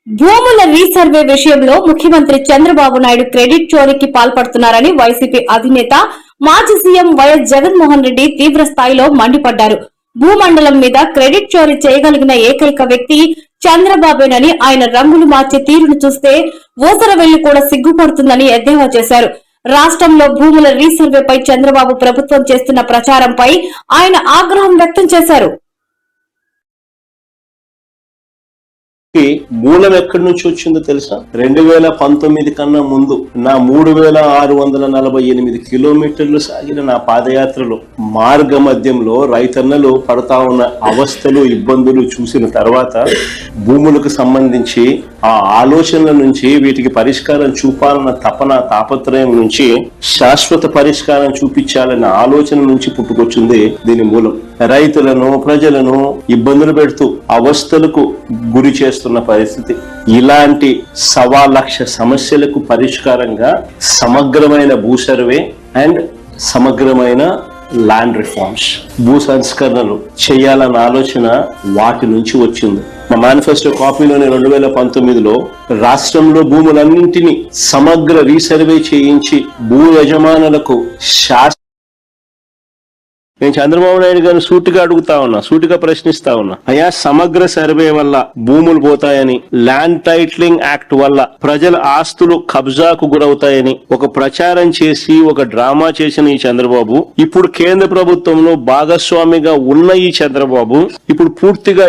భూముల రీసర్వే విషయంలో ముఖ్యమంత్రి చంద్రబాబు నాయుడు క్రెడిట్ చోరీకి పాల్పడుతున్నారని వైసీపీ అధినేత మాజీ సీఎం వైఎస్ జగన్మోహన్ రెడ్డి తీవ్ర స్థాయిలో మండిపడ్డారు. భూమండలం మీద క్రెడిట్ చోరీ చేయగలిగిన ఏకైక వ్యక్తి చంద్రబాబేనని, ఆయన రంగులు మార్చే తీరును చూస్తే ఊసరవెల్లి కూడా సిగ్గుపడుతుందని ఎద్దేవా చేశారు. రాష్ట్రంలో భూముల రీసర్వేపై చంద్రబాబు ప్రభుత్వం చేస్తున్న ప్రచారంపై ఆయన ఆగ్రహం వ్యక్తం చేశారు. మూలం ఎక్కడి నుంచి వచ్చిందో తెలుసా? 2019 కన్నా ముందు నా 3648 కిలోమీటర్లు సాగిన నా పాదయాత్రలో మార్గ మధ్యంలో రైతన్నలు పడతా ఉన్న అవస్థలు, ఇబ్బందులు చూసిన తర్వాత భూములకు సంబంధించి ఆ ఆలోచనల నుంచి వీటికి పరిష్కారం చూపాలన్న తపన, తాపత్రయం నుంచి శాశ్వత పరిష్కారం చూపించాలన్న ఆలోచన నుంచి పుట్టుకొచ్చింది దీని మూలం. రైతులను, ప్రజలను ఇబ్బందులు పెడుతూ అవస్థలకు గురి చేస్తున్న పరిస్థితి. ఇలాంటి 1,00,000 సమస్యలకు పరిష్కారంగా సమగ్రమైన భూ సర్వే అండ్ సమగ్రమైన ల్యాండ్ రిఫార్మ్స్, భూ సంస్కరణలు చేయాలన్న ఆలోచన వాటి నుంచి వచ్చింది. మా మేనిఫెస్టో కాపీలోని 2019లో రాష్ట్రంలో భూములన్నింటినీ సమగ్ర రీసర్వే చేయించి భూ యజమానులకు నేను చంద్రబాబు నాయుడు గారిని సూటిగా ప్రశ్నిస్తా ఉన్నా, అయ్యా సమగ్ర సర్వే వల్ల భూములు పోతాయని, ల్యాండ్ టైటిలింగ్ యాక్ట్ వల్ల ప్రజల ఆస్తులు కబ్జాకు గురవుతాయని ఒక ప్రచారం చేసి ఒక డ్రామా చేసిన ఈ చంద్రబాబు, ఇప్పుడు కేంద్ర ప్రభుత్వంలో భాగస్వామిగా ఉన్న ఈ చంద్రబాబు ఇప్పుడు పూర్తిగా